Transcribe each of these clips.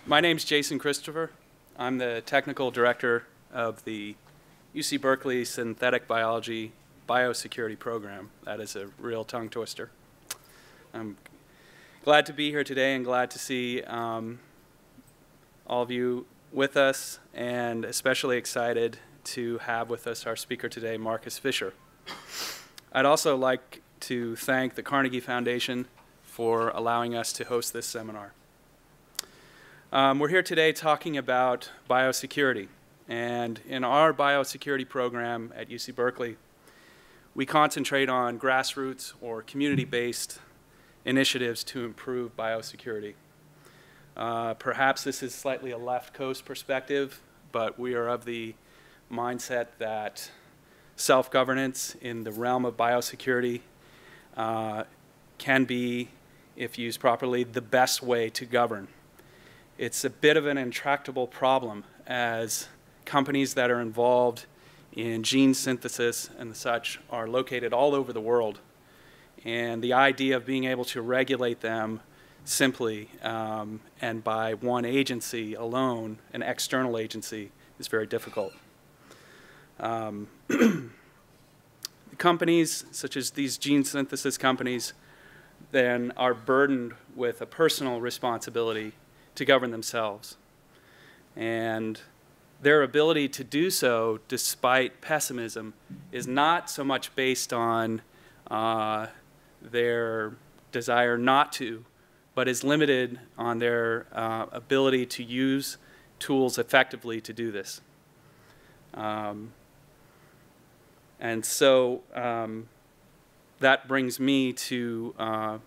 My name's Jason Christopher. I'm the technical director of the UC Berkeley Synthetic Biology Biosecurity program. That is a real tongue twister. I'm glad to be here today and glad to see all of you with us, and especially excited to have with us our speaker today, Markus Fischer. I'd also like to thank the Carnegie Foundation for allowing us to host this seminar. We're here today talking about biosecurity, and in our biosecurity program at UC Berkeley, we concentrate on grassroots or community-based initiatives to improve biosecurity. Perhaps this is slightly a left coast perspective, but we are of the mindset that self-governance in the realm of biosecurity can be, if used properly, the best way to govern. It's a bit of an intractable problem as companies that are involved in gene synthesis and such are located all over the world. And the idea of being able to regulate them simply and by one agency alone, an external agency, is very difficult. Companies such as these gene synthesis companies then are burdened with a personal responsibility to govern themselves. And their ability to do so, despite pessimism, is not so much based on their desire not to, but is limited on their ability to use tools effectively to do this. And so that brings me to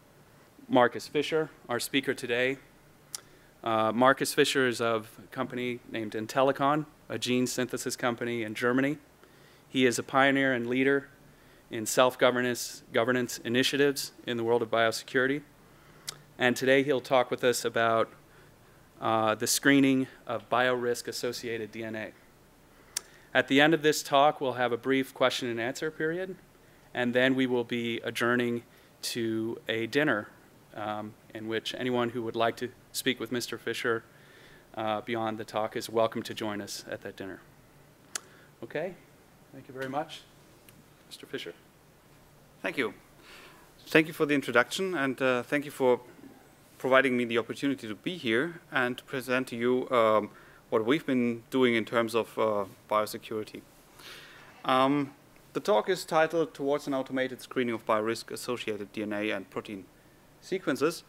Markus Fischer, our speaker today. Markus Fischer is of a company named Intellicon, a gene synthesis company in Germany. He is a pioneer and leader in self-governance initiatives in the world of biosecurity. And today he'll talk with us about the screening of biorisk-associated DNA. At the end of this talk, we'll have a brief question and answer period, and then we will be adjourning to a dinner in which anyone who would like to speak with Mr. Fischer beyond the talk is welcome to join us at that dinner. Okay, thank you very much. Mr. Fischer. Thank you. Thank you for the introduction, and thank you for providing me the opportunity to be here and to present to you what we've been doing in terms of biosecurity. The talk is titled Towards an Automated Screening of Biorisk-Associated DNA and Protein Sequences,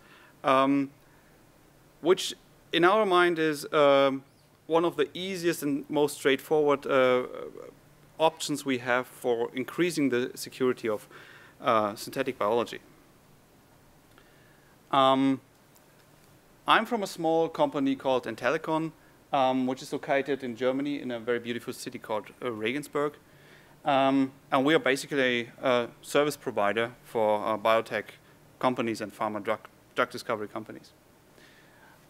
which in our mind is one of the easiest and most straightforward options we have for increasing the security of synthetic biology. I'm from a small company called Intellicon, which is located in Germany in a very beautiful city called Regensburg. And we are basically a service provider for biotech companies and pharma drug discovery companies.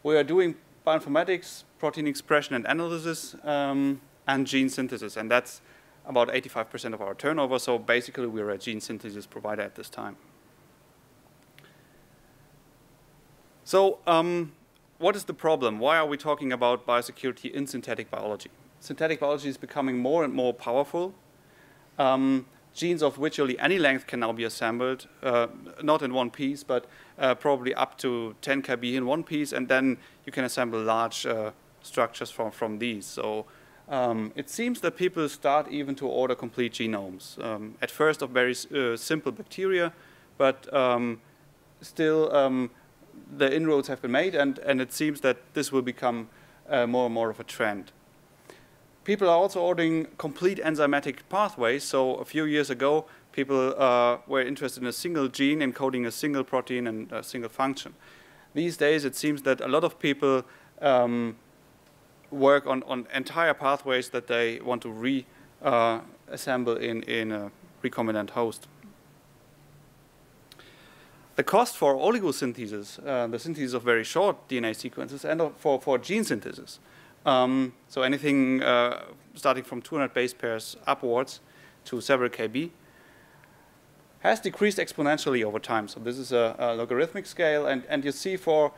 We are doing bioinformatics, protein expression and analysis, and gene synthesis, and that's about 85% of our turnover, so basically we're a gene synthesis provider at this time. So what is the problem? Why are we talking about biosecurity in synthetic biology? Synthetic biology is becoming more and more powerful. Genes of virtually any length can now be assembled, not in one piece, but probably up to 10 kb in one piece, and then you can assemble large structures from these. So it seems that people start even to order complete genomes. At first of very simple bacteria, but still the inroads have been made, and it seems that this will become more and more of a trend. People are also ordering complete enzymatic pathways. So a few years ago, people were interested in a single gene encoding a single protein and a single function. These days, it seems that a lot of people work on entire pathways that they want to reassemble in a recombinant host. The cost for oligosynthesis, the synthesis of very short DNA sequences, and for gene synthesis, so anything starting from 200 base pairs upwards to several kb, has decreased exponentially over time. So this is a logarithmic scale, and you see for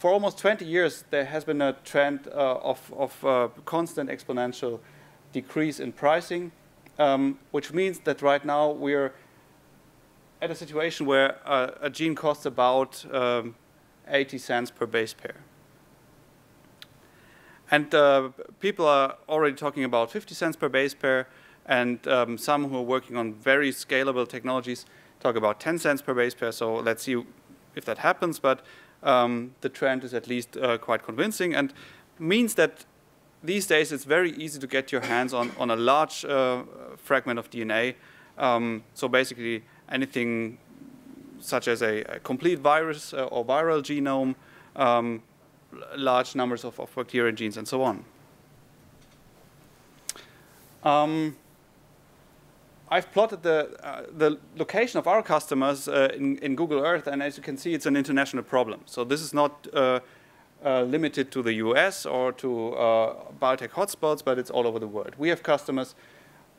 for almost 20 years, there has been a trend of constant exponential decrease in pricing, which means that right now we're at a situation where a gene costs about 80 cents per base pair. And people are already talking about 50 cents per base pair, and some who are working on very scalable technologies talk about 10 cents per base pair. So let's see if that happens, but the trend is at least quite convincing, and means that these days it's very easy to get your hands on a large fragment of DNA. So basically anything such as a complete virus or viral genome, large numbers of bacterial genes, and so on. I've plotted the location of our customers in Google Earth, and as you can see, it's an international problem. So this is not limited to the US or to biotech hotspots, but it's all over the world. We have customers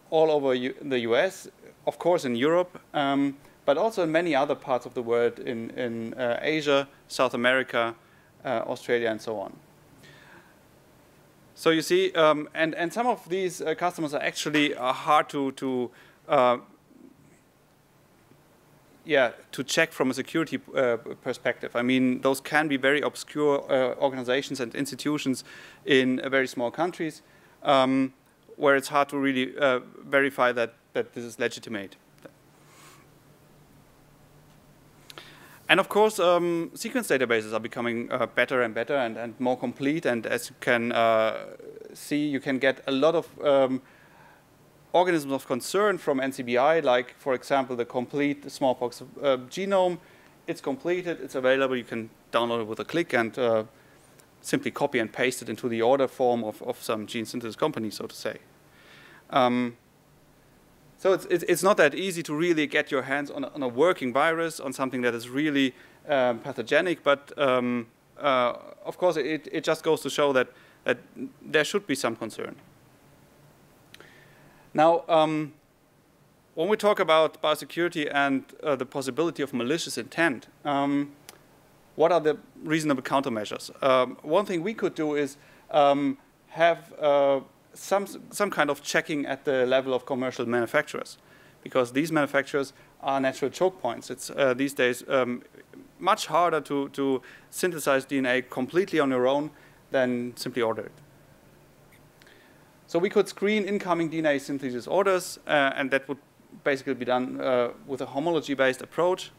all over the US, of course in Europe, but also in many other parts of the world, in Asia, South America, Australia, and so on. So you see, and some of these customers are actually hard to check from a security perspective. I mean, those can be very obscure organizations and institutions in very small countries, where it's hard to really verify that this is legitimate. And of course, sequence databases are becoming better and better and more complete. And as you can see, you can get a lot of organisms of concern from NCBI, like, for example, the complete smallpox genome. It's completed, it's available, you can download it with a click and simply copy and paste it into the order form of some gene synthesis company, so to say. So it's not that easy to really get your hands on a working virus, on something that is really pathogenic, but of course it just goes to show that there should be some concern. Now, when we talk about biosecurity and the possibility of malicious intent, what are the reasonable countermeasures? One thing we could do is have some kind of checking at the level of commercial manufacturers, because these manufacturers are natural choke points. It's these days much harder to synthesize DNA completely on your own than simply order it. So we could screen incoming DNA synthesis orders, and that would basically be done with a homology-based approach.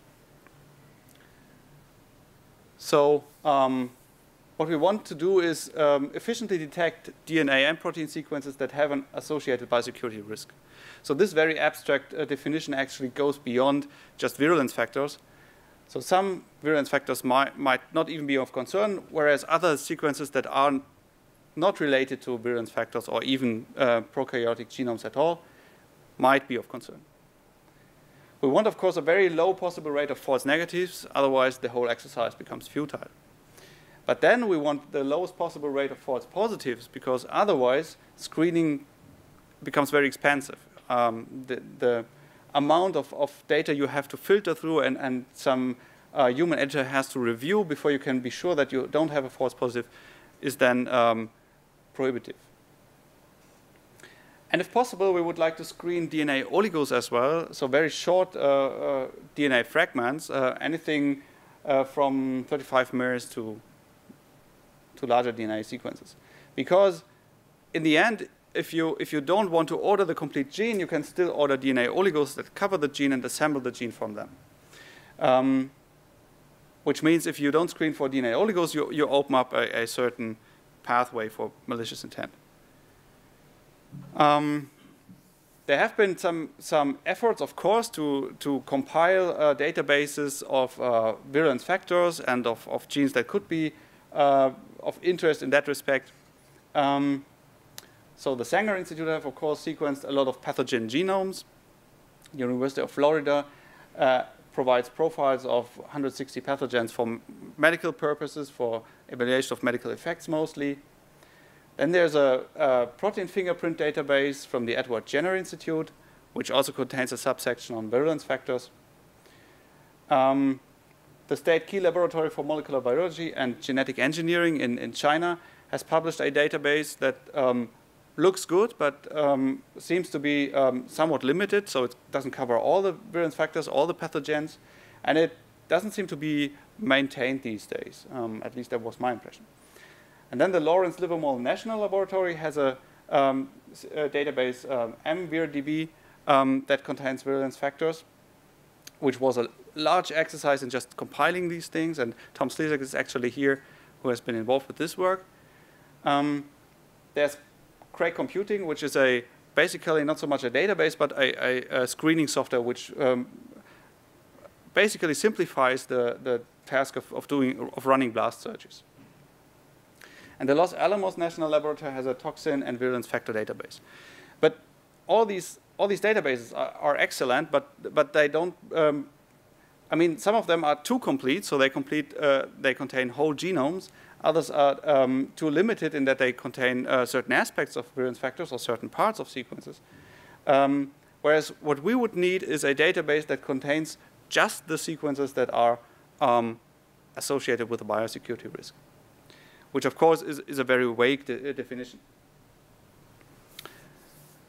So what we want to do is efficiently detect DNA and protein sequences that have an associated biosecurity risk. So this very abstract definition actually goes beyond just virulence factors. So some virulence factors might not even be of concern, whereas other sequences that are not related to virulence factors or even prokaryotic genomes at all might be of concern. We want, of course, a very low possible rate of false negatives, otherwise the whole exercise becomes futile. But then we want the lowest possible rate of false positives, because otherwise screening becomes very expensive. The amount of data you have to filter through and some human editor has to review before you can be sure that you don't have a false positive is then prohibitive. And if possible, we would like to screen DNA oligos as well, so very short DNA fragments, anything from 35 mirs to larger DNA sequences. Because in the end, if you don't want to order the complete gene, you can still order DNA oligos that cover the gene and assemble the gene from them. Which means if you don't screen for DNA oligos, you open up a certain pathway for malicious intent. There have been some efforts, of course, to compile databases of virulence factors and of genes that could be of interest in that respect. So the Sanger Institute have, of course, sequenced a lot of pathogen genomes. The University of Florida provides profiles of 160 pathogens for medical purposes, for evaluation of medical effects mostly. Then there's a protein fingerprint database from the Edward Jenner Institute, which also contains a subsection on virulence factors. the State Key Laboratory for Molecular Biology and Genetic Engineering in China has published a database that looks good, but seems to be somewhat limited, so it doesn't cover all the virulence factors, all the pathogens, and it doesn't seem to be maintained these days. At least that was my impression. And then the Lawrence Livermore National Laboratory has a database, MVirdB, that contains virulence factors, which was a large exercise in just compiling these things, and Tom Slezak is actually here, who has been involved with this work. There's Craig Computing, which is basically not so much a database, but a screening software which basically simplifies the task of running blast searches. And the Los Alamos National Laboratory has a toxin and virulence factor database. But all these databases are excellent, but they don't. I mean, some of them are too complete, so they contain whole genomes. Others are too limited in that they contain certain aspects of virulence factors or certain parts of sequences. Whereas what we would need is a database that contains just the sequences that are associated with a biosecurity risk, which of course is a very vague definition.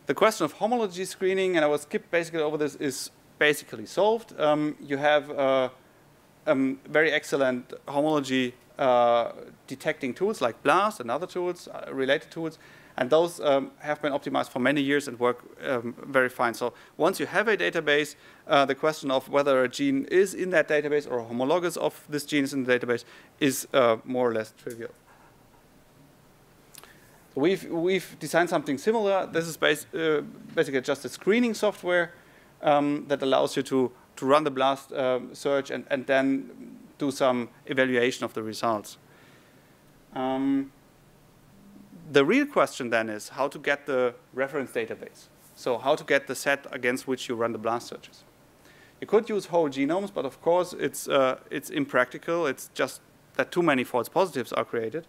The question of homology screening, and I will skip basically over this, is basically solved. You have very excellent homology detecting tools like BLAST and other tools, related tools, and those have been optimized for many years and work very fine. So once you have a database, the question of whether a gene is in that database or a homologous of this gene is in the database is more or less trivial. We've designed something similar. This is basically just a screening software that allows you to run the BLAST search and then do some evaluation of the results. The real question then is how to get the reference database. So how to get the set against which you run the BLAST searches. You could use whole genomes, but of course it's impractical. It's just that too many false positives are created.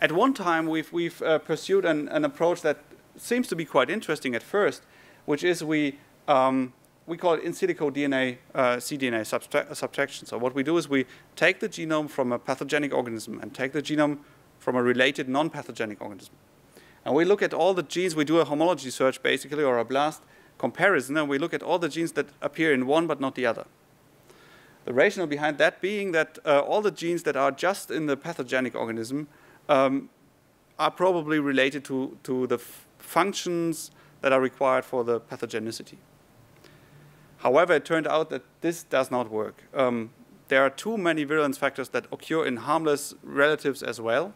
At one time, we've pursued an approach that seems to be quite interesting at first, which is we call it in silico DNA, cDNA subtraction. So what we do is we take the genome from a pathogenic organism and take the genome from a related non-pathogenic organism. And we look at all the genes. We do a homology search, basically, or a BLAST comparison, and we look at all the genes that appear in one but not the other. The rationale behind that being that all the genes that are just in the pathogenic organism are probably related to the functions that are required for the pathogenicity. However, it turned out that this does not work. There are too many virulence factors that occur in harmless relatives as well.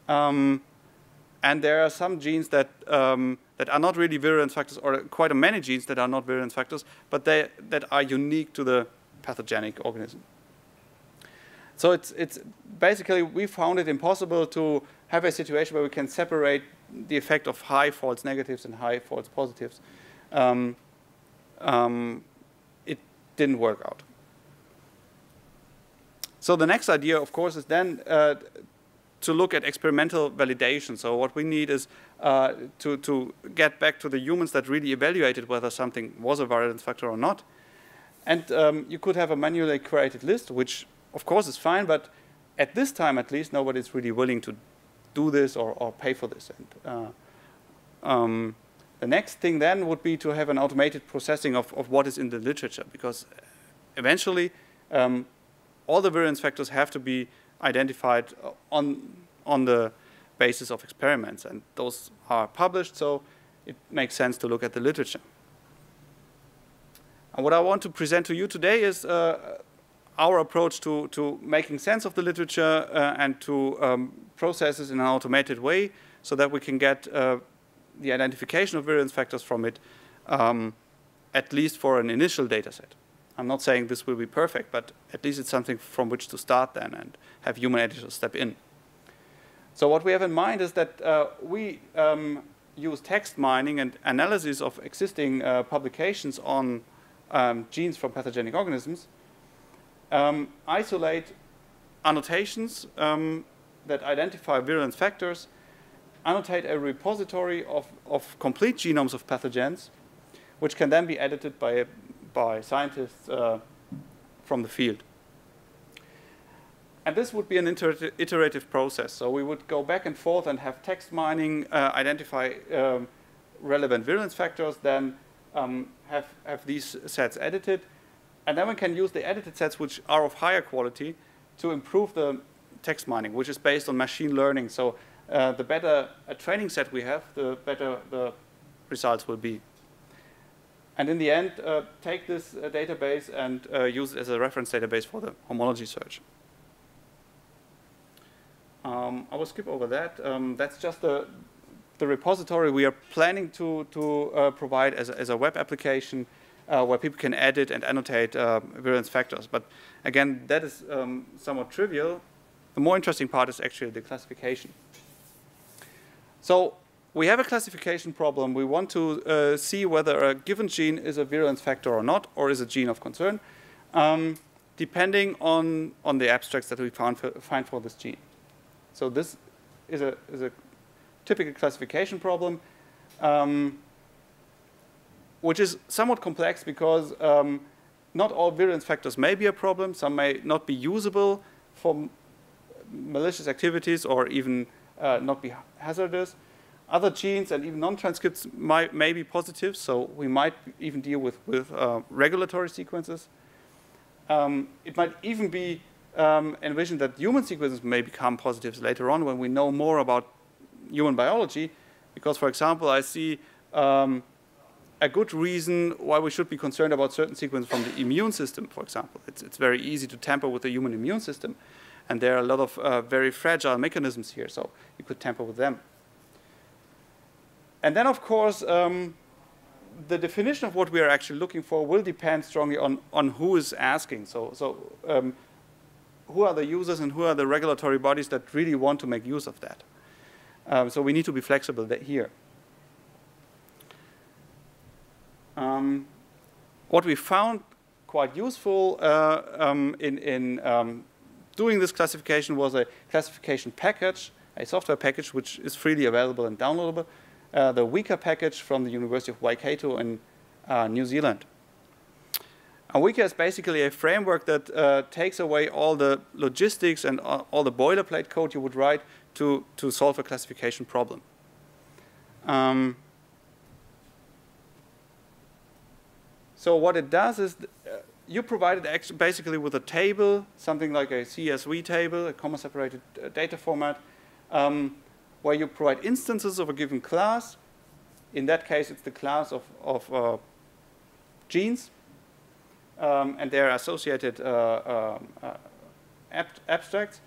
And there are some genes that are not really virulence factors, or quite many genes that are not virulence factors, but that are unique to the pathogenic organism. So it's basically, we found it impossible to have a situation where we can separate the effect of high false negatives and high false positives. It didn't work out. So the next idea, of course, is then to look at experimental validation. So what we need is to get back to the humans that really evaluated whether something was a virulence factor or not. And you could have a manually created list, which of course is fine, but at this time at least nobody's really willing to do this or pay for this. And the next thing then would be to have an automated processing of what is in the literature, because eventually all the virulence factors have to be identified on the basis of experiments, and those are published, so it makes sense to look at the literature. And what I want to present to you today is our approach to making sense of the literature and to processes in an automated way so that we can get the identification of virulence factors from it, at least for an initial data set. I'm not saying this will be perfect, but at least it's something from which to start then and have human editors step in. So what we have in mind is that we use text mining and analysis of existing publications on genes from pathogenic organisms, isolate annotations that identify virulence factors, annotate a repository of complete genomes of pathogens, which can then be edited by scientists from the field. And this would be an iterative process. So we would go back and forth and have text mining, identify relevant virulence factors, then have these sets edited. And then we can use the edited sets, which are of higher quality, to improve the text mining, which is based on machine learning. So the better a training set we have, the better the results will be. And in the end, take this database and use it as a reference database for the homology search. I will skip over that. That's just the repository we are planning to provide as a web application where people can edit and annotate virulence factors. But again, that is somewhat trivial. The more interesting part is actually the classification. So we have a classification problem. We want to see whether a given gene is a virulence factor or not, or is a gene of concern, depending on the abstracts that we find for this gene. So this is a typical classification problem, which is somewhat complex because not all virulence factors may be a problem. Some may not be usable for malicious activities or even not be hazardous. Other genes and even non-transcripts may be positive, so we might even deal with regulatory sequences. It might even be envisioned that human sequences may become positives later on when we know more about human biology, because, for example, I see a good reason why we should be concerned about certain sequences from the immune system, for example. It's very easy to tamper with the human immune system, and there are a lot of very fragile mechanisms here, so you could tamper with them. And then, of course, the definition of what we are actually looking for will depend strongly on who is asking. So who are the users and who are the regulatory bodies that really want to make use of that? So we need to be flexible here. What we found quite useful in doing this classification was a classification package, a software package which is freely available and downloadable. The Weka package from the University of Waikato in New Zealand. Weka is basically a framework that takes away all the logistics and all the boilerplate code you would write to solve a classification problem. So what it does is you provide it basically with a table, something like a CSV table, a comma-separated data format, where you provide instances of a given class. In that case, it's the class of genes and their associated abstracts.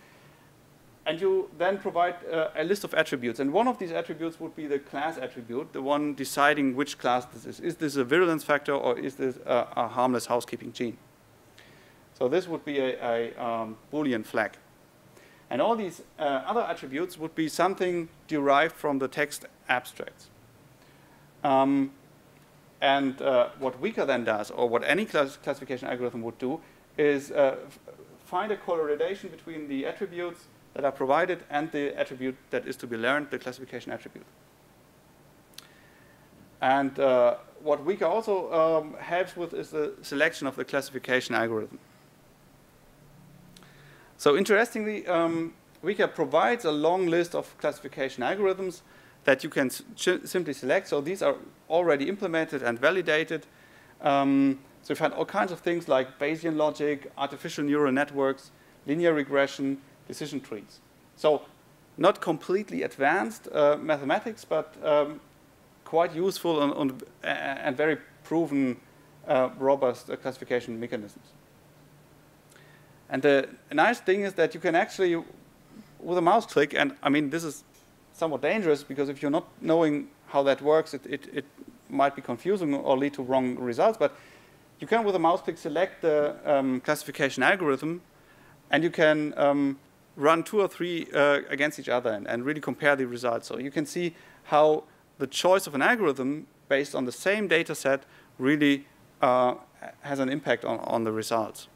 And you then provide a list of attributes. And one of these attributes would be the class attribute, the one deciding which class this is. Is this a virulence factor or is this a harmless housekeeping gene? So this would be a Boolean flag. And all these other attributes would be something derived from the text abstracts. And what Weka then does, or what any classification algorithm would do, is find a correlation between the attributes that are provided and the attribute that is to be learned, the classification attribute. And what Weka also helps with is the selection of the classification algorithm. So interestingly, Weka provides a long list of classification algorithms that you can simply select. So these are already implemented and validated. So you find all kinds of things like Bayesian logic, artificial neural networks, linear regression, decision trees. So not completely advanced mathematics, but quite useful and very proven robust classification mechanisms. And the nice thing is that you can actually, with a mouse click, and I mean, this is somewhat dangerous because if you're not knowing how that works, it might be confusing or lead to wrong results. But you can, with a mouse click, select the classification algorithm, and you can run 2 or 3 against each other and really compare the results. So you can see how the choice of an algorithm based on the same data set really has an impact on the results.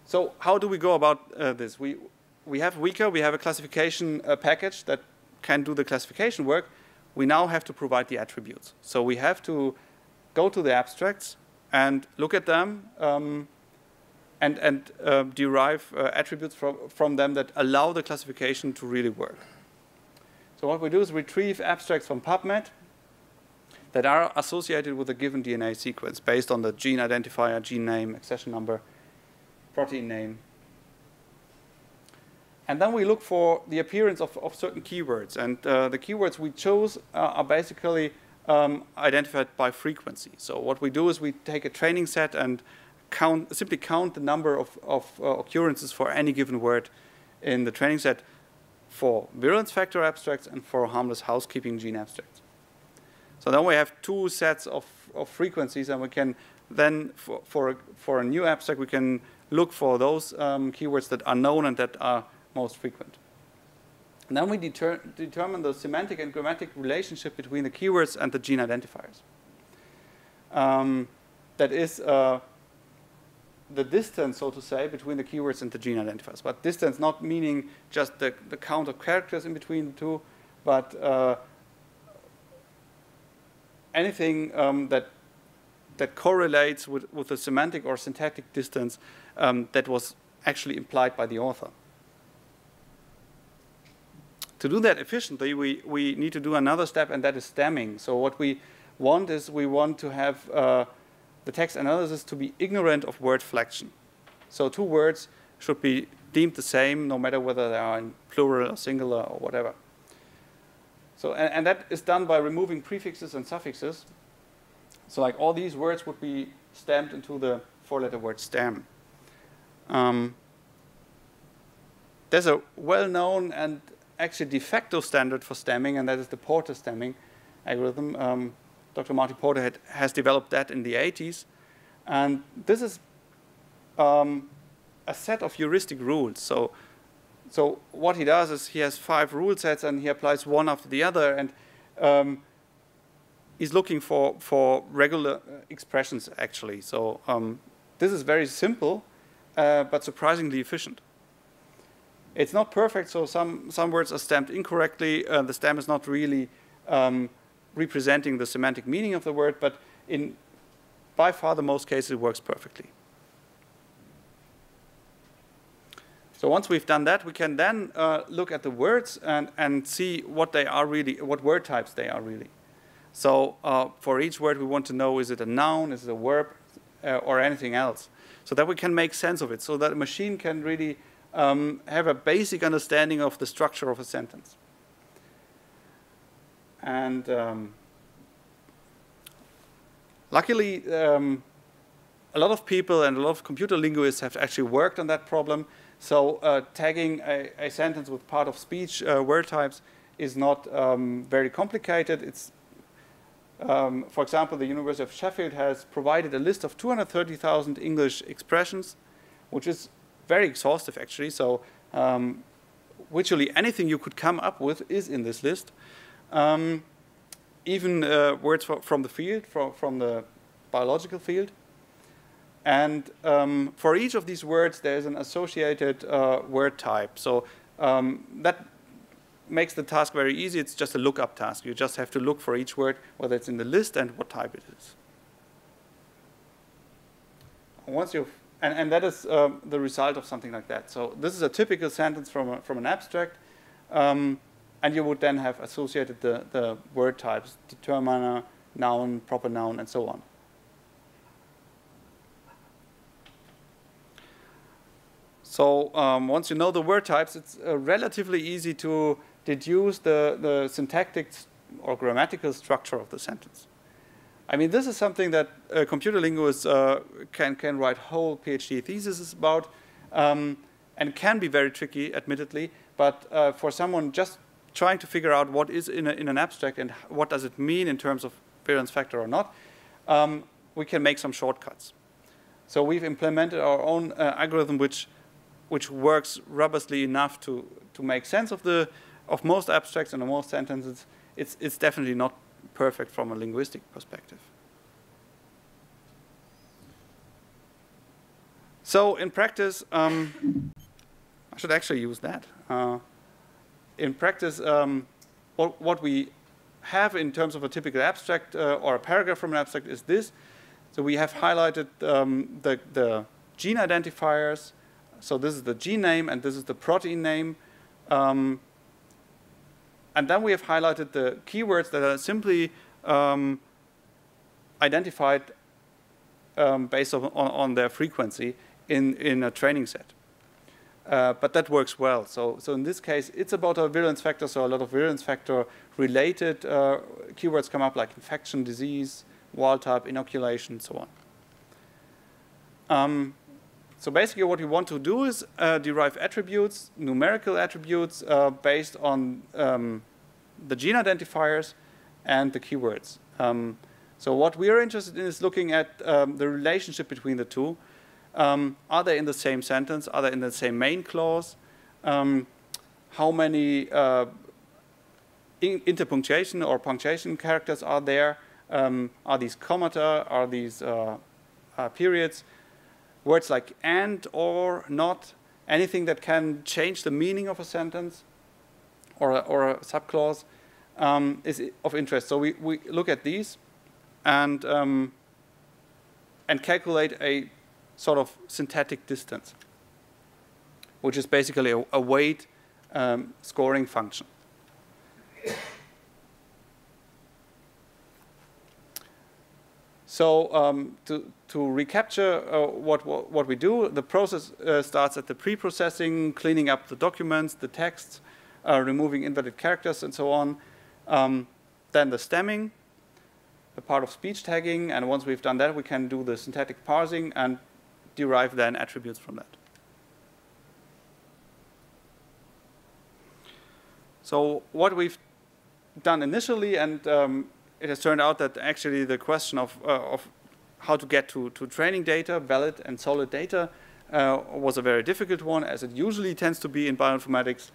So how do we go about this? We have Weka, we have a classification package that can do the classification work. we now have to provide the attributes. So we have to go to the abstracts and look at them and derive attributes from them that allow the classification to really work. So what we do is retrieve abstracts from PubMed that are associated with a given DNA sequence based on the gene identifier, gene name, accession number, protein name. And then we look for the appearance of certain keywords. And the keywords we chose are basically identified by frequency. So what we do is we take a training set and simply count the number of occurrences for any given word in the training set for virulence factor abstracts and for harmless housekeeping gene abstracts. So then we have two sets of frequencies, and we can then, for a new abstract, we can look for those keywords that are known and that are most frequent. And then we determine the semantic and grammatic relationship between the keywords and the gene identifiers. That is the distance, so to say, between the keywords and the gene identifiers. But distance not meaning just the count of characters in between the two, but anything that correlates with the semantic or syntactic distance that was actually implied by the author. To do that efficiently, we need to do another step, and that is stemming. So what we want is we want to have the text analysis to be ignorant of word flexion. So two words should be deemed the same, no matter whether they are in plural or singular or whatever. So, and that is done by removing prefixes and suffixes. So like all these words would be stamped into the four-letter word stem. There's a well-known and actually de facto standard for stemming, and that is the Porter stemming algorithm. Dr. Marty Porter has developed that in the 80s. And this is a set of heuristic rules. So what he does is he has 5 rule sets, and he applies one after the other, and he's looking for regular expressions, actually. So this is very simple, but surprisingly efficient. It's not perfect, so some words are stamped incorrectly. The stem is not really representing the semantic meaning of the word, but in by far the most cases it works perfectly. So once we've done that, we can then look at the words and see what they are really, what word types they are really. So for each word we want to know, is it a noun, is it a verb, or anything else, so that we can make sense of it, so that a machine can really have a basic understanding of the structure of a sentence. And luckily, a lot of people and a lot of computer linguists have actually worked on that problem. So tagging a sentence with part of speech word types is not very complicated. It's, for example, the University of Sheffield has provided a list of 230,000 English expressions, which is very exhaustive, actually. So virtually anything you could come up with is in this list. Even words from the field, from the biological field. And for each of these words, there's an associated word type. So that makes the task very easy. It's just a lookup task. You just have to look for each word, whether it's in the list and what type it is. Once you've and that is the result of something like that. So this is a typical sentence from an abstract. And you would then have associated the word types, determiner, noun, proper noun, and so on. So once you know the word types, it's relatively easy to deduce the syntactic or grammatical structure of the sentence. I mean, this is something that computer linguists can write whole PhD theses about, and can be very tricky, admittedly. But for someone just trying to figure out what is in an abstract and what does it mean in terms of virulence factor or not, we can make some shortcuts. So we've implemented our own algorithm which works robustly enough to make sense of most abstracts and of most sentences. It's definitely not perfect from a linguistic perspective. So in practice, I should actually use that. In practice, what we have in terms of a typical abstract or a paragraph from an abstract is this. So we have highlighted the gene identifiers. So this is the gene name, and this is the protein name. And then we have highlighted the keywords that are simply identified based on their frequency in a training set. But that works well. So in this case, it's about a virulence factor, so a lot of virulence factor related keywords come up, like infection, disease, wild type, inoculation, so on. So basically what we want to do is derive attributes, numerical attributes, based on the gene identifiers and the keywords. So what we are interested in is looking at the relationship between the two. Are they in the same sentence? Are they in the same main clause? How many interpunctuation or punctuation characters are there? Are these commata? Are these periods? Words like and, or, not, anything that can change the meaning of a sentence or a subclause is of interest. So we look at these and calculate a sort of syntactic distance, which is basically a weight scoring function. So to recapture what we do, the process starts at the pre-processing, cleaning up the documents, the texts, removing invalid characters, and so on. Then the stemming, the part of speech tagging, and once we've done that, we can do the syntactic parsing and derive then attributes from that. So what we've done initially, and it has turned out that actually the question of how to get to training data, valid and solid data, was a very difficult one, as it usually tends to be in bioinformatics.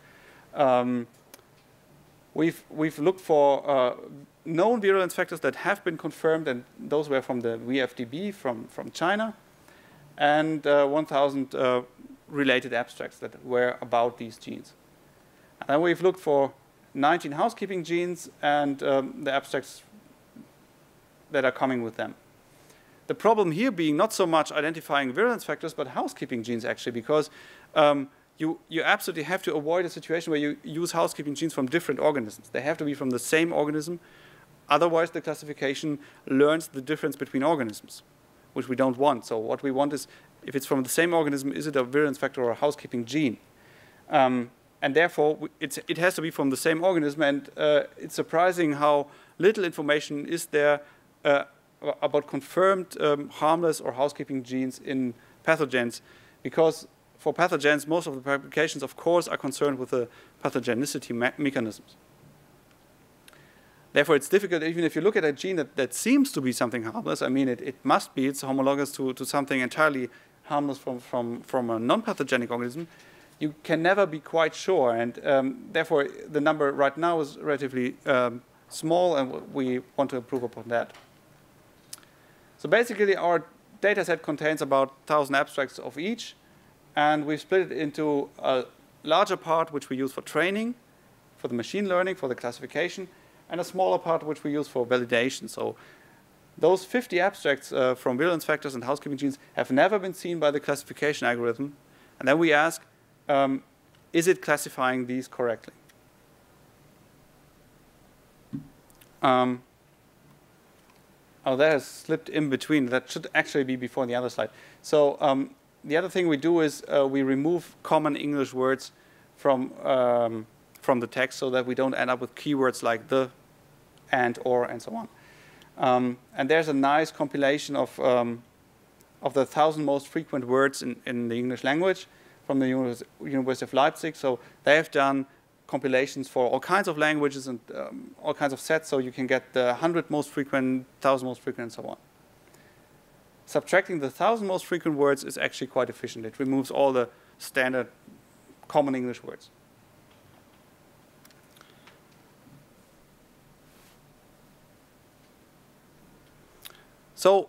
We've looked for known virulence factors that have been confirmed, and those were from the VFDB from China, and 1,000 related abstracts that were about these genes. And then we've looked for 19 housekeeping genes and the abstracts that are coming with them. The problem here being not so much identifying virulence factors, but housekeeping genes, actually, because you absolutely have to avoid a situation where you use housekeeping genes from different organisms. They have to be from the same organism. Otherwise, the classification learns the difference between organisms, which we don't want. So what we want is, if it's from the same organism, is it a virulence factor or a housekeeping gene? And therefore, it has to be from the same organism. And it's surprising how little information is there about confirmed harmless or housekeeping genes in pathogens, because for pathogens, most of the publications, of course, are concerned with the pathogenicity mechanisms. Therefore, it's difficult, even if you look at a gene that seems to be something harmless. I mean, it must be. It's homologous to something entirely harmless from a non-pathogenic organism. You can never be quite sure. And therefore, the number right now is relatively small, and we want to improve upon that. So basically, our data set contains about 1,000 abstracts of each. And we've split it into a larger part, which we use for training, for the machine learning, for the classification, and a smaller part, which we use for validation. So those 50 abstracts from virulence factors and housekeeping genes have never been seen by the classification algorithm. And then we ask, is it classifying these correctly? Oh, that has slipped in between. That should actually be before the other slide. So the other thing we do is we remove common English words from the text, so that we don't end up with keywords like the, and, or, and so on. And there's a nice compilation of the 1,000 most frequent words in the English language from the University of Leipzig. So they have done compilations for all kinds of languages and all kinds of sets, so you can get the 100 most frequent, 1,000 most frequent, and so on. Subtracting the 1,000 most frequent words is actually quite efficient. It removes all the standard common English words. So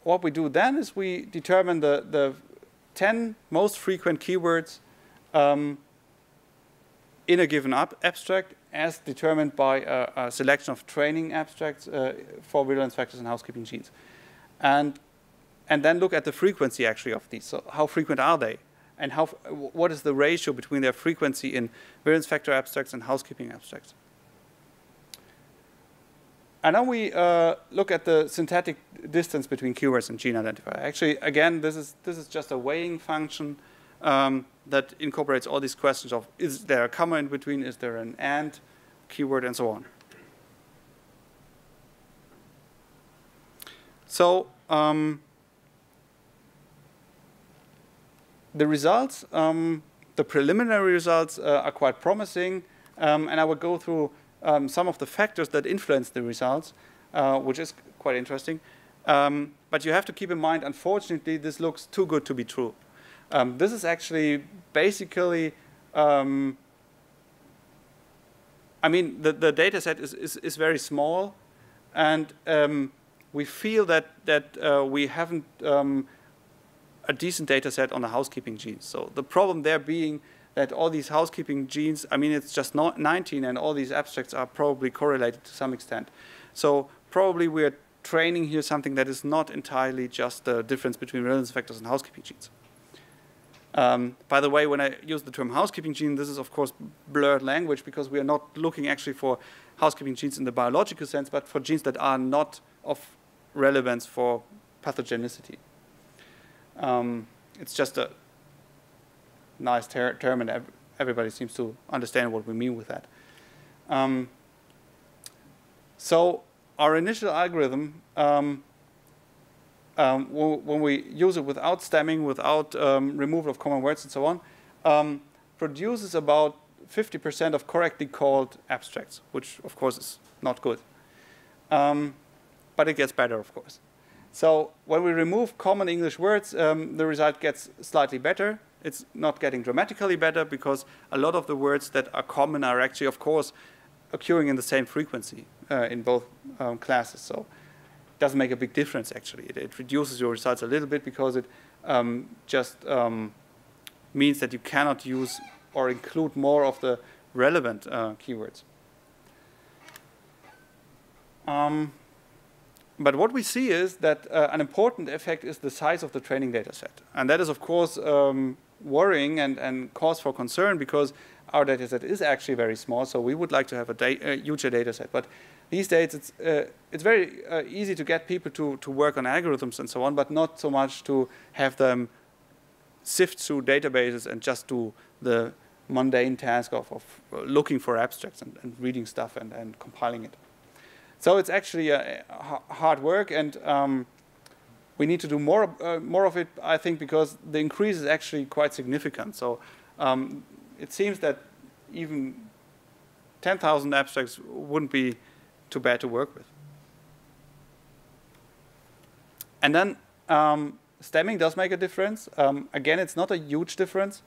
what we do then is we determine the 10 most frequent keywords in a given abstract, as determined by a selection of training abstracts for virulence factors and housekeeping genes. And then look at the frequency actually of these. So how frequent are they? And what is the ratio between their frequency in virulence factor abstracts and housekeeping abstracts? And now we look at the syntactic distance between keywords and gene identifier. Actually, again, this is just a weighing function that incorporates all these questions of, is there a comma in between, is there an and keyword, and so on. So the results, the preliminary results are quite promising, and I will go through some of the factors that influence the results, which is quite interesting. But you have to keep in mind, unfortunately, this looks too good to be true. This is actually basically, I mean, the data set is very small, and we feel that we haven't a decent data set on the housekeeping genes. So the problem there being that all these housekeeping genes, I mean, it's just not 19, and all these abstracts are probably correlated to some extent. So probably we're training here something that is not entirely just the difference between virulence factors and housekeeping genes. By the way, when I use the term housekeeping gene, this is, of course, blurred language, because we are not looking actually for housekeeping genes in the biological sense, but for genes that are not of relevance for pathogenicity. It's just a nice term, and everybody seems to understand what we mean with that. So our initial algorithm, when we use it without stemming, without removal of common words and so on, produces about 50% of correctly called abstracts, which of course is not good. But it gets better, of course. So when we remove common English words, the result gets slightly better. It's not getting dramatically better, because a lot of the words that are common are actually, of course, occurring in the same frequency in both classes. So it doesn't make a big difference, actually. It reduces your results a little bit, because it just means that you cannot use or include more of the relevant keywords. But what we see is that an important effect is the size of the training data set. And that is, of course, worrying and cause for concern, because our data set is actually very small. So we would like to have a huger data set. But these days, it's very easy to get people to work on algorithms and so on, but not so much to have them sift through databases and just do the mundane task of looking for abstracts and reading stuff and compiling it. So it's actually hard work, and we need to do more of it, I think, because the increase is actually quite significant. So it seems that even 10,000 abstracts wouldn't be too bad to work with. And then stemming does make a difference. Again, it's not a huge difference,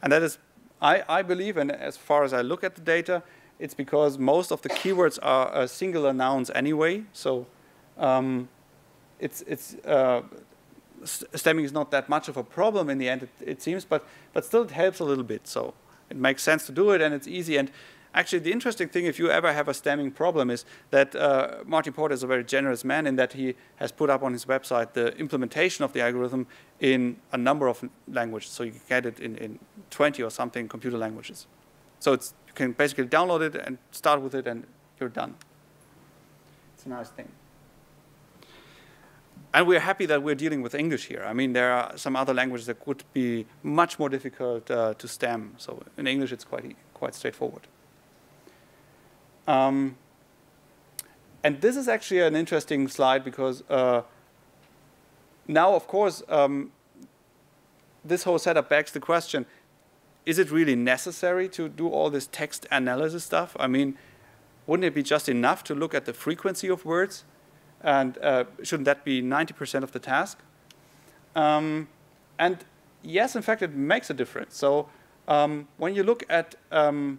and that is, I believe, and as far as I look at the data, it's because most of the keywords are singular nouns anyway. So stemming is not that much of a problem in the end, it seems, but still it helps a little bit. So it makes sense to do it, and it's easy. And actually, the interesting thing, if you ever have a stemming problem, is that Martin Porter is a very generous man in that he has put up on his website the implementation of the algorithm in a number of languages. So you can get it in 20 or something computer languages. So you can basically download it and start with it, and you're done. It's a nice thing. And we're happy that we're dealing with English here. I mean, there are some other languages that would be much more difficult to stem. So in English, it's quite straightforward. And this is actually an interesting slide, because now, of course, this whole setup begs the question, is it really necessary to do all this text analysis stuff? I mean, wouldn't it be just enough to look at the frequency of words? And shouldn't that be 90% of the task? And yes, in fact, it makes a difference. So when you look at a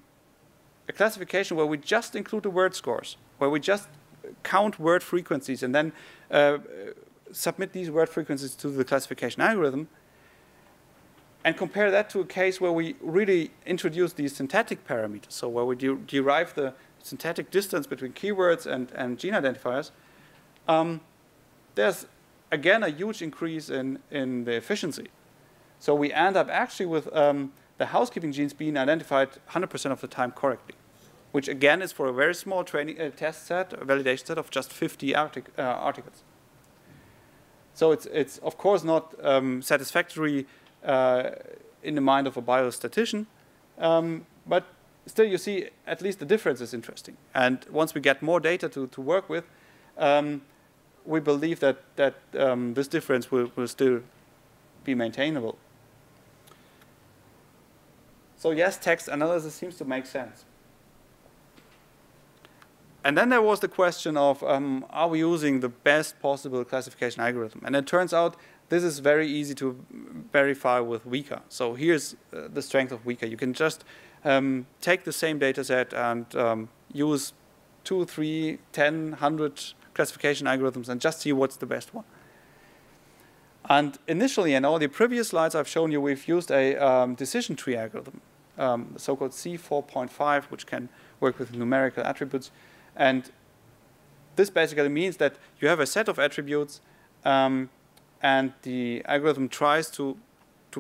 classification where we just include the word scores, where we just count word frequencies and then submit these word frequencies to the classification algorithm, And compare that to a case where we really introduce these synthetic parameters, so where we derive the synthetic distance between keywords and gene identifiers, there's, again, a huge increase in the efficiency. So we end up actually with the housekeeping genes being identified 100% of the time correctly, which, again, is for a very small training test set, a validation set of just 50 articles. So it's of course not satisfactory in the mind of a biostatistician, but still you see at least the difference is interesting. And once we get more data to work with, we believe that this difference will still be maintainable. So yes, text analysis seems to make sense. And then there was the question of, are we using the best possible classification algorithm? And it turns out this is very easy to verify with Weka. So here's the strength of Weka. You can just take the same data set and use 2, 3, 10, 100 classification algorithms and just see what's the best one. And initially, in all the previous slides I've shown you, we've used a decision tree algorithm, the so-called C4.5, which can work with numerical attributes. And this basically means that you have a set of attributes, and the algorithm tries to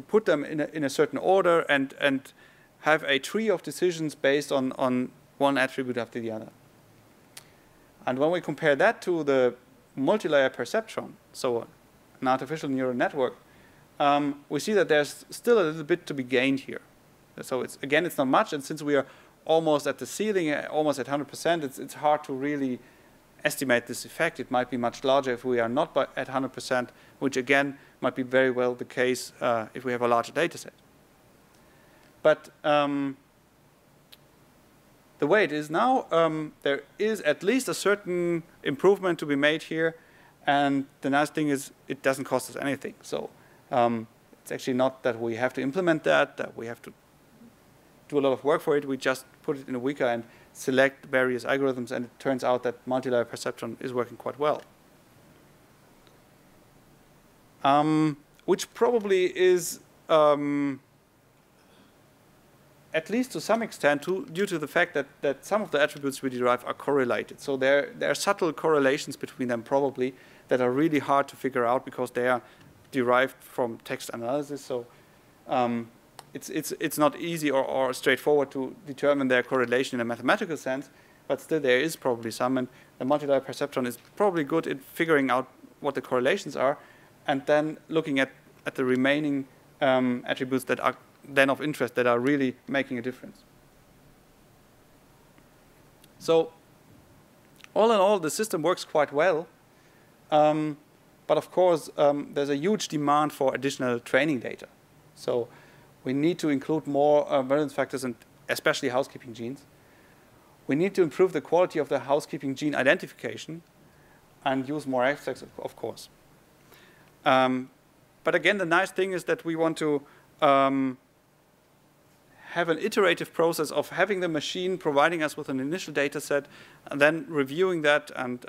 put them in a certain order and have a tree of decisions based on one attribute after the other. And when we compare that to the multi-layer perceptron, so an artificial neural network, we see that there's still a little bit to be gained here. So it's not much, and since we are almost at the ceiling, almost at 100%, it's hard to really estimate this effect. It might be much larger if we are not at 100%, which again might be very well the case if we have a larger data set. But the way it is now, there is at least a certain improvement to be made here, and the nice thing is it doesn't cost us anything. So it's actually not that we have to implement that we have to do a lot of work for it. We just put it in a Weka and select various algorithms, and it turns out that multi-layer perceptron is working quite well. Which probably is, at least to some extent, due to the fact that some of the attributes we derive are correlated. So there are subtle correlations between them probably that are really hard to figure out because they are derived from text analysis. So it's not easy or straightforward to determine their correlation in a mathematical sense, but still there is probably some, and the multi-layer perceptron is probably good in figuring out what the correlations are, and then looking at the remaining attributes that are then of interest, that are really making a difference. So all in all, the system works quite well, but of course there's a huge demand for additional training data. So we need to include more variance factors, and especially housekeeping genes. We need to improve the quality of the housekeeping gene identification and use more abstracts, of course. But again, the nice thing is that we want to have an iterative process of having the machine providing us with an initial data set, and then reviewing that and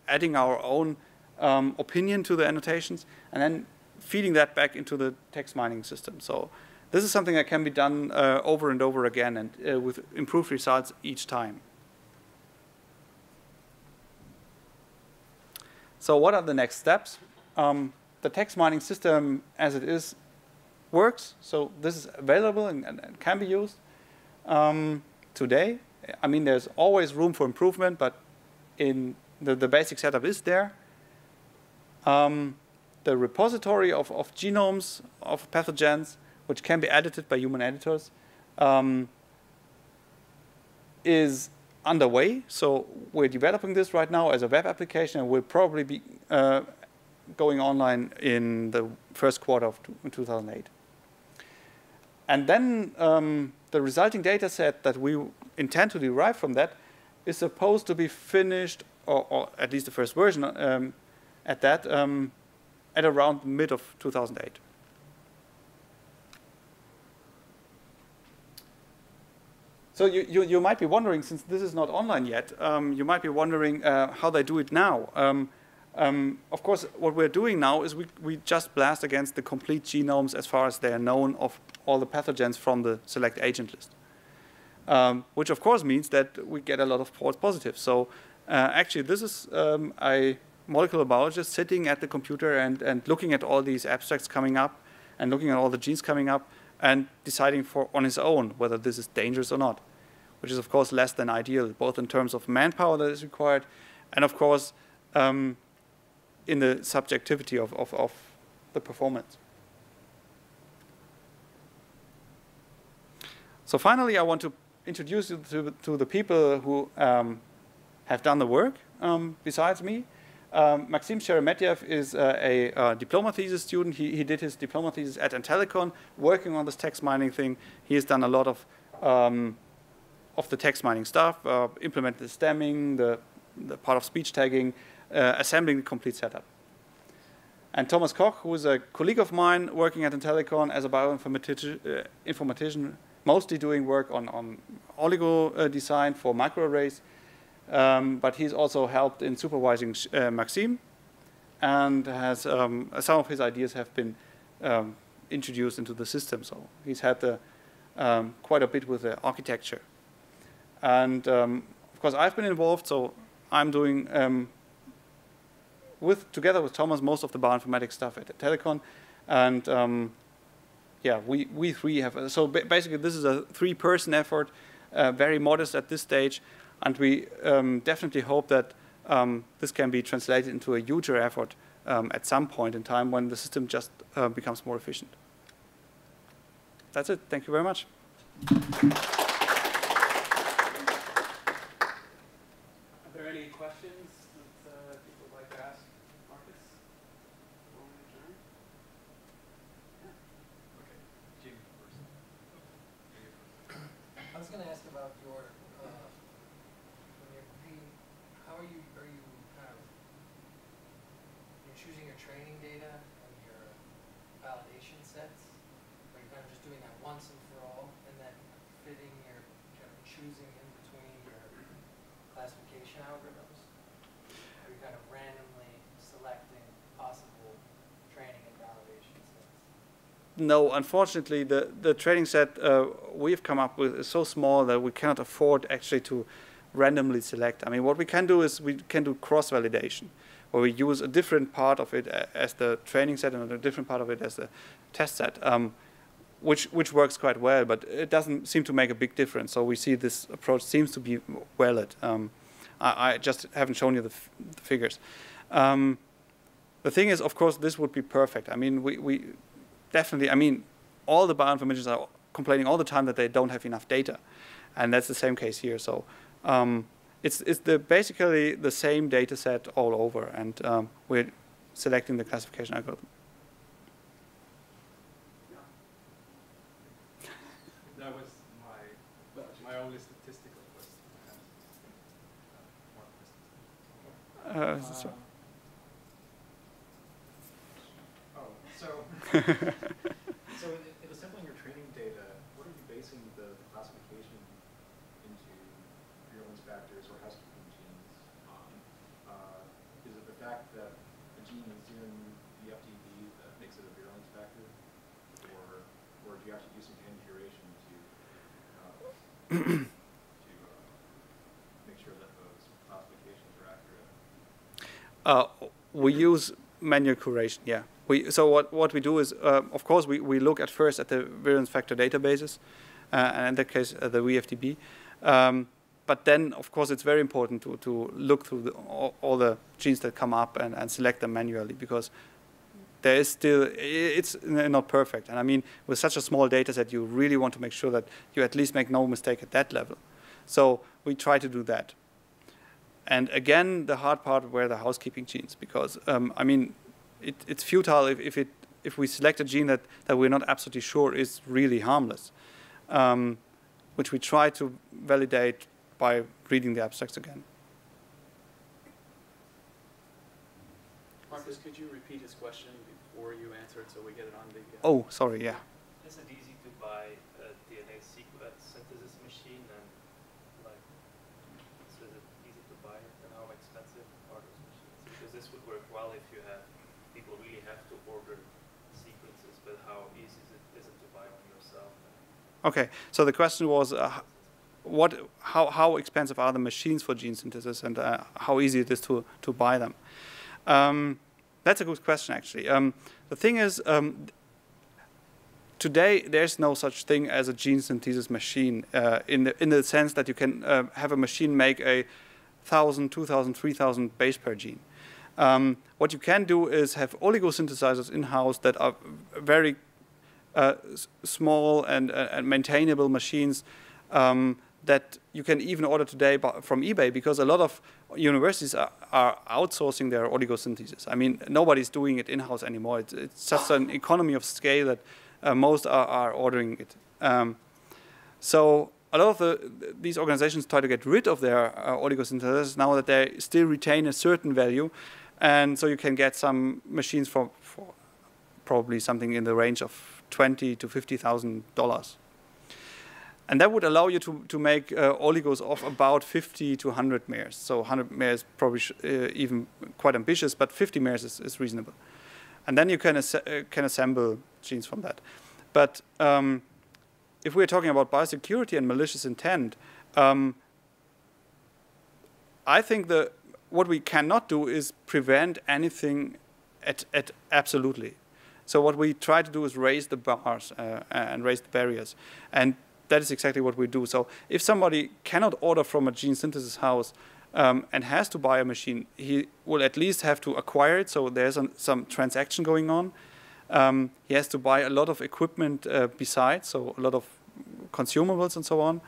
adding our own opinion to the annotations, and then feeding that back into the text mining system. So this is something that can be done over and over again, and with improved results each time. So what are the next steps? The text mining system as it is works. So this is available and can be used today. I mean, there's always room for improvement, but in the basic setup is there. The repository of genomes of pathogens, which can be edited by human editors, is underway. So we're developing this right now as a web application, and will probably be going online in the first quarter of 2008. And then the resulting data set that we intend to derive from that is supposed to be finished, or at least the first version at around mid of 2008. So you might be wondering, since this is not online yet, you might be wondering how they do it now. Of course, what we're doing now is we just blast against the complete genomes as far as they are known of all the pathogens from the select agent list. Which of course means that we get a lot of false positives. So actually this is a molecular biologist sitting at the computer and looking at all these abstracts coming up and looking at all the genes coming up and deciding on his own whether this is dangerous or not, which is of course less than ideal, both in terms of manpower that is required and of course in the subjectivity of the performance. So finally, I want to introduce you to the people who have done the work besides me. Maxim Sheremetyev is a diploma thesis student. He did his diploma thesis at Intellicon, working on this text mining thing. He has done a lot of the text mining stuff, implemented the stemming, the part of speech tagging, assembling the complete setup. And Thomas Koch, who is a colleague of mine working at Intellicon as a bioinformatician, mostly doing work on oligo design for microarrays. But he's also helped in supervising Maxim, and has some of his ideas have been introduced into the system. So he's had quite a bit with the architecture. And of course, I've been involved, so I'm doing together with Thomas most of the bioinformatics stuff at Telecom, and yeah, we three have. So basically, this is a three-person effort, very modest at this stage. And we definitely hope that this can be translated into a huger effort at some point in time when the system just becomes more efficient. That's it. Thank you very much. Are there any questions that people would like to ask Markus? I was going to ask about your, how are you kind of, you're choosing your training data and your validation sets? Are you kind of just doing that once and for all, and then fitting your, kind of choosing in between your classification algorithms? Are you kind of randomly selecting possible training and validation sets? No, unfortunately, the training set we've come up with is so small that we cannot afford actually to randomly select. I mean, what we can do is we can do cross-validation, where we use a different part of it as the training set and a different part of it as the test set, which works quite well, but it doesn't seem to make a big difference. So we see this approach seems to be valid. I just haven't shown you the figures. The thing is, of course, this would be perfect. I mean, we definitely, I mean, all the bioinformaticians are complaining all the time that they don't have enough data. And that's the same case here. So it's basically the same data set all over. And we're selecting the classification algorithm. That was my only statistical question. So in assembling your training data, what are you basing the classification into virulence factors or housekeeping genes on? Is it the fact that a gene is in the FTD that makes it a virulence factor? Or do you actually do some hand curation to make sure that those classifications are accurate? We use manual curation, yeah. So what we do is, of course, we look at first at the virulence factor databases, and in that case, the VFDB. But then, of course, it's very important to look through all the genes that come up and select them manually, because there is still, it's not perfect. And I mean, with such a small data set, you really want to make sure that you at least make no mistake at that level. So we try to do that. And again, the hard part were the housekeeping genes, because, I mean, it's futile if we select a gene that we're not absolutely sure is really harmless, which we try to validate by reading the abstracts again. Markus, could you repeat his question before you answer it so we get it on the... Oh, sorry, yeah. Is it easy to buy a DNA synthesis machine, and like, so is it easy to buy it, and how expensive are those machines? Because this would work well if you have people really have to order sequences, but how easy is it to buy one yourself? Okay, so the question was how expensive are the machines for gene synthesis, and how easy it is to buy them. That's a good question, actually. The thing is, today there's no such thing as a gene synthesis machine in the sense that you can have a machine make 1,000, 2,000, 3,000 base pair gene. What you can do is have oligosynthesizers in-house that are very small and maintainable machines that you can even order today from eBay, because a lot of universities are outsourcing their oligosynthesis. I mean, nobody's doing it in-house anymore. It's just an economy of scale that most are ordering it. So a lot of these organizations try to get rid of their oligosynthesizers now that they still retain a certain value, and so you can get some machines for probably something in the range of $20,000 to $50,000. And that would allow you to make oligos of about 50 to 100 MERS. So 100 MERS is probably even quite ambitious, but 50 MERS is reasonable. And then you can assemble genes from that. But if we're talking about biosecurity and malicious intent, I think what we cannot do is prevent anything at absolutely. So what we try to do is raise the bars and raise the barriers. And that is exactly what we do. So if somebody cannot order from a gene synthesis house and has to buy a machine, he will at least have to acquire it. So there's some transaction going on. He has to buy a lot of equipment besides, so a lot of consumables and so on.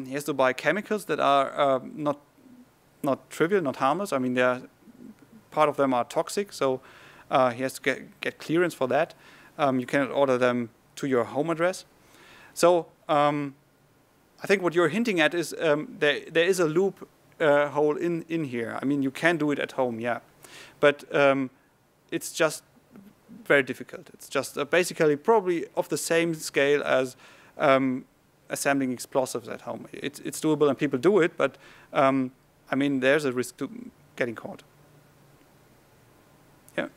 He has to buy chemicals that are not trivial, not harmless. I mean, part of them are toxic, so he has to get clearance for that. You cannot order them to your home address. So I think what you're hinting at is there is a loop hole in here. I mean, you can do it at home, yeah, but it's just very difficult. It's just basically probably of the same scale as assembling explosives at home. It's doable and people do it, but I mean, there's a risk to getting caught. Yeah.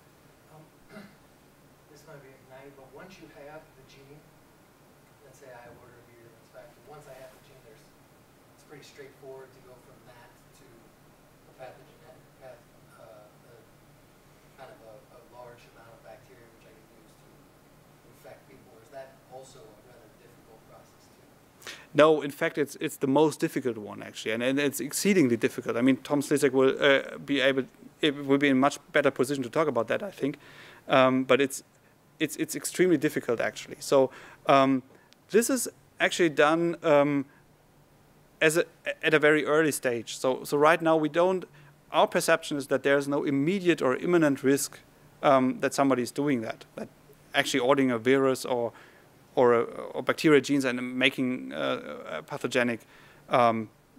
This might be naive, but once you have the gene, let's say I order here in this factory. Once I have the gene, it's pretty straightforward to go from that to a pathogen, kind of a large amount of bacteria which I can use to infect people. Is that also a rather difficult process too? No, in fact, it's the most difficult one actually, and it's exceedingly difficult. I mean, Tom Slisek will be in a much better position to talk about that, I think. But it's extremely difficult actually. So this is actually done at a very early stage. So right now our perception is that there's no immediate or imminent risk that somebody is doing that actually ordering a virus or bacteria genes and making a pathogenic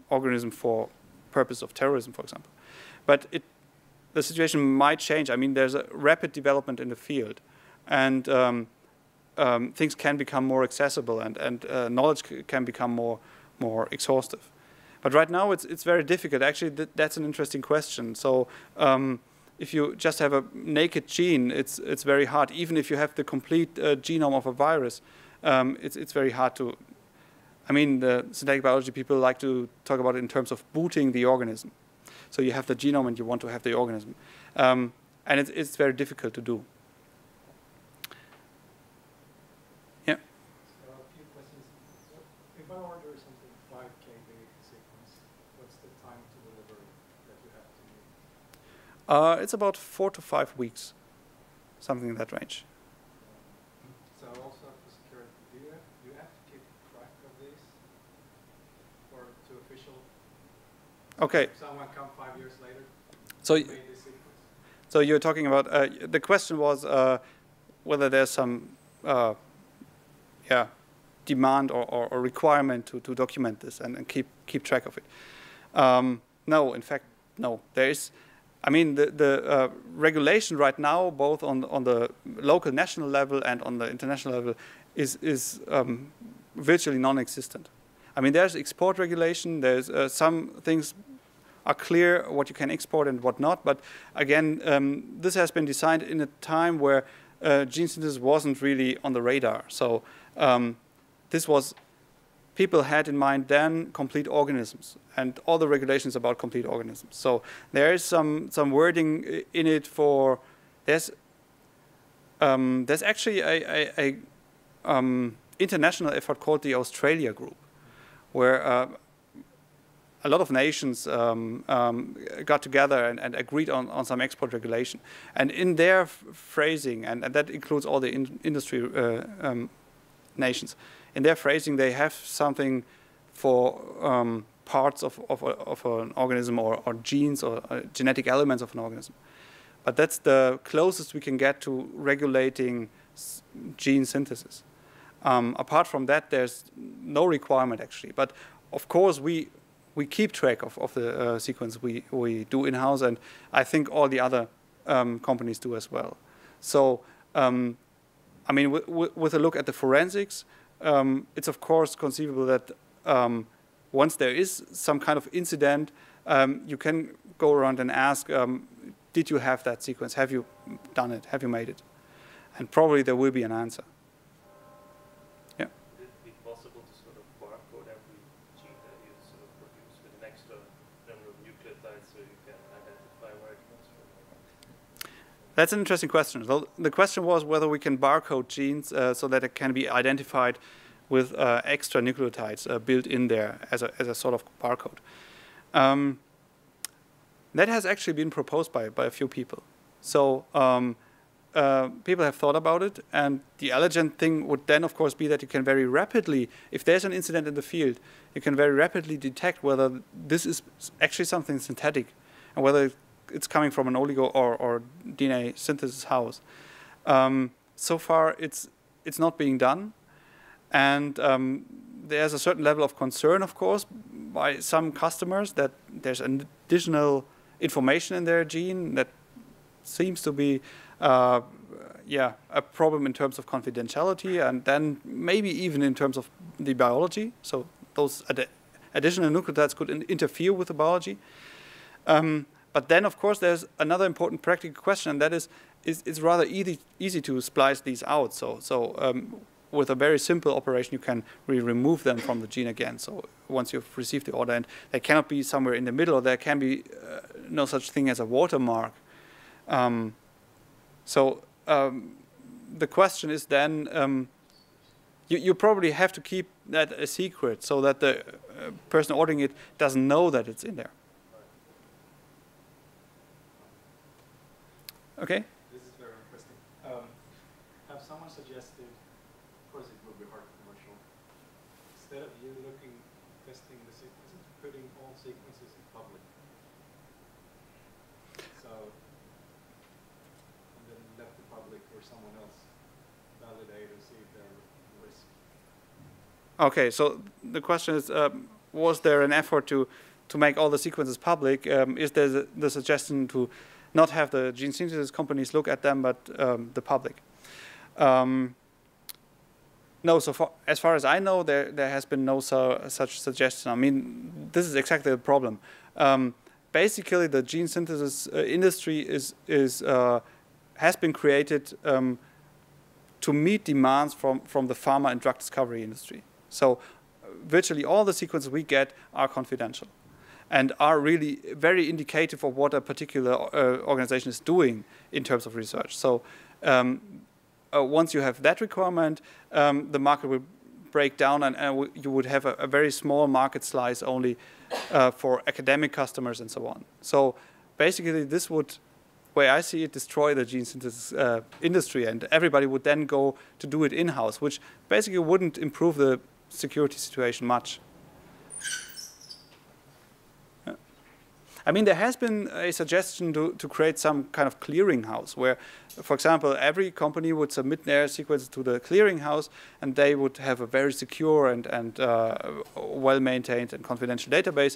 organism for purpose of terrorism, for example. But the situation might change. I mean, there's a rapid development in the field, and things can become more accessible, and knowledge can become more exhaustive. But right now, it's very difficult. Actually, that's an interesting question. So if you just have a naked gene, it's very hard. Even if you have the complete genome of a virus, it's very hard to. I mean, the synthetic biology people like to talk about it in terms of booting the organism. So you have the genome and you want to have the organism, and it's very difficult to do. Yeah. So a few questions. If I order something 5 KB sequence, what's the time to deliver that you have to make? It's about 4 to 5 weeks, something in that range. So also for security, do you have to keep track of this or to official? Okay. If someone come 5 years later, So. made this sequence. So you're talking about, the question was whether there's some demand or requirement to document this and keep track of it. No, in fact, no. There is, I mean, the regulation right now, both on the local national level and on the international level, is virtually non-existent. I mean, there's export regulation, there's some things are clear what you can export and what not. But again, this has been designed in a time where gene synthesis wasn't really on the radar. So this was, people had in mind then complete organisms and all the regulations about complete organisms. So there is some wording in it for, there's actually a international effort called the Australia Group, where a lot of nations got together and agreed on some export regulation. And in their phrasing, and that includes all the industry nations, in their phrasing they have something for parts of an organism or genes or genetic elements of an organism. But that's the closest we can get to regulating gene synthesis. Apart from that, there's no requirement actually. But of course, we keep track of the sequence we do in-house, and I think all the other companies do as well. So, I mean, with a look at the forensics, it's of course conceivable that once there is some kind of incident, you can go around and ask, did you have that sequence? Have you done it? Have you made it? And probably there will be an answer. Yeah. Would it be possible to sort of barcode every gene that you sort of produce with an extra number of nucleotides so you can identify where it comes from? That's an interesting question. So the question was whether we can barcode genes so that it can be identified with extra nucleotides built in there as a sort of barcode. That has actually been proposed by a few people. So people have thought about it, and the elegant thing would then, of course, be that you can very rapidly, if there's an incident in the field, you can very rapidly detect whether this is actually something synthetic and whether it's coming from an oligo or DNA synthesis house. So far, it's not being done, and there's a certain level of concern, of course, by some customers that there's an additional information in their gene that seems to be a problem in terms of confidentiality, and then maybe even in terms of the biology. So those additional nucleotides could interfere with the biology. But then, of course, there's another important practical question, and that is it's rather easy to splice these out. So with a very simple operation, you can remove them from the gene again. So once you've received the order, and they cannot be somewhere in the middle, or there can be no such thing as a watermark. The question is then, you probably have to keep that a secret so that the person ordering it doesn't know that it's in there. Okay? This is very interesting. Have someone suggested, of course it will be hard commercial, instead of you testing the sequences, putting all sequences in public. So, and then let the public or someone else validate and see if they're at risk. Okay, so the question is, was there an effort to make all the sequences public? Is there the suggestion to not have the gene synthesis companies look at them, but the public? No, as far as I know, there has been no such suggestion. I mean, this is exactly the problem. Basically, the gene synthesis industry has been created to meet demands from the pharma and drug discovery industry. So virtually all the sequences we get are confidential and are really very indicative of what a particular organization is doing in terms of research. So once you have that requirement, the market will break down, and you would have a very small market slice only for academic customers and so on. So basically this would, where I see it, destroy the gene synthesis industry, and everybody would then go to do it in-house, which basically wouldn't improve the security situation much. I mean, there has been a suggestion to create some kind of clearinghouse where, for example, every company would submit their sequences to the clearinghouse, and they would have a very secure and well-maintained and confidential database,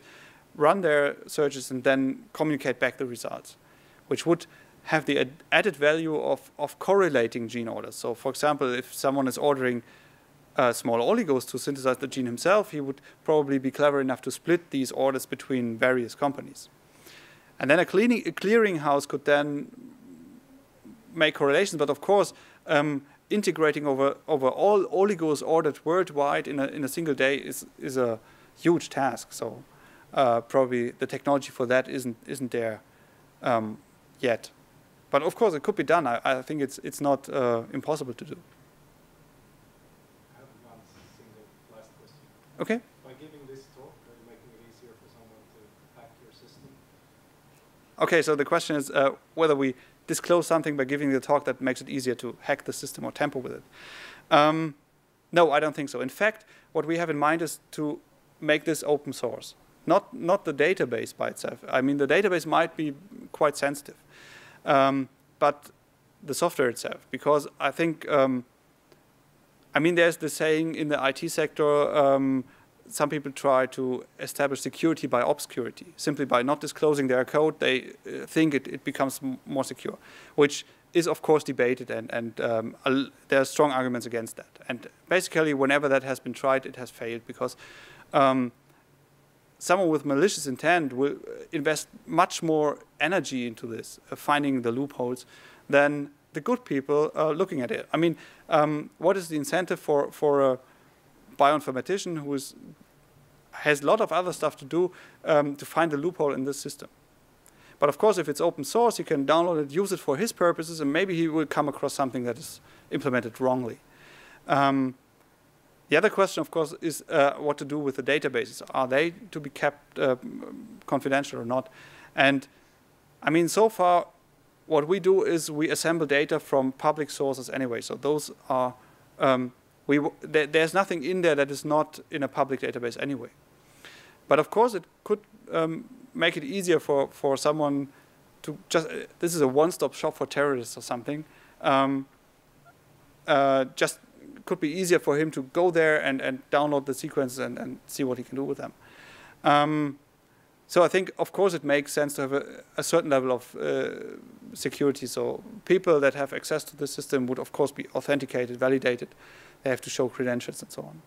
run their searches, and then communicate back the results, which would have the added value of correlating gene orders. So, for example, if someone is ordering small oligos to synthesize the gene himself, he would probably be clever enough to split these orders between various companies. And then a clearinghouse could then make correlations, but of course, integrating over all oligos ordered worldwide in a single day is a huge task. So probably the technology for that isn't there yet. But of course, it could be done. I think it's not impossible to do. I have one single last question. Okay. By giving this talk, are you making it easier for someone to hack your system? Okay, so the question is whether we disclose something by giving the talk that makes it easier to hack the system or tamper with it. No, I don't think so. In fact, what we have in mind is to make this open source, not the database by itself. I mean, the database might be quite sensitive, but the software itself, because I think, I mean, there's the saying in the IT sector, some people try to establish security by obscurity. Simply by not disclosing their code, they think it becomes more secure, which is, of course, debated, and there are strong arguments against that. And basically, whenever that has been tried, it has failed, because someone with malicious intent will invest much more energy into this, finding the loopholes, than the good people looking at it. I mean, what is the incentive for a bioinformatician who has a lot of other stuff to do to find the loophole in this system? But of course, if it's open source, he can download it, use it for his purposes, and maybe he will come across something that is implemented wrongly. The other question, of course, is what to do with the databases. Are they to be kept confidential or not? And I mean, so far, what we do is we assemble data from public sources anyway. So those are, there's nothing in there that is not in a public database anyway. But of course, it could make it easier for someone to just, this is a one-stop shop for terrorists or something. Just could be easier for him to go there and download the sequences and see what he can do with them. So I think, of course, it makes sense to have a certain level of security. So people that have access to the system would, of course, be authenticated, validated. They have to show credentials and so on.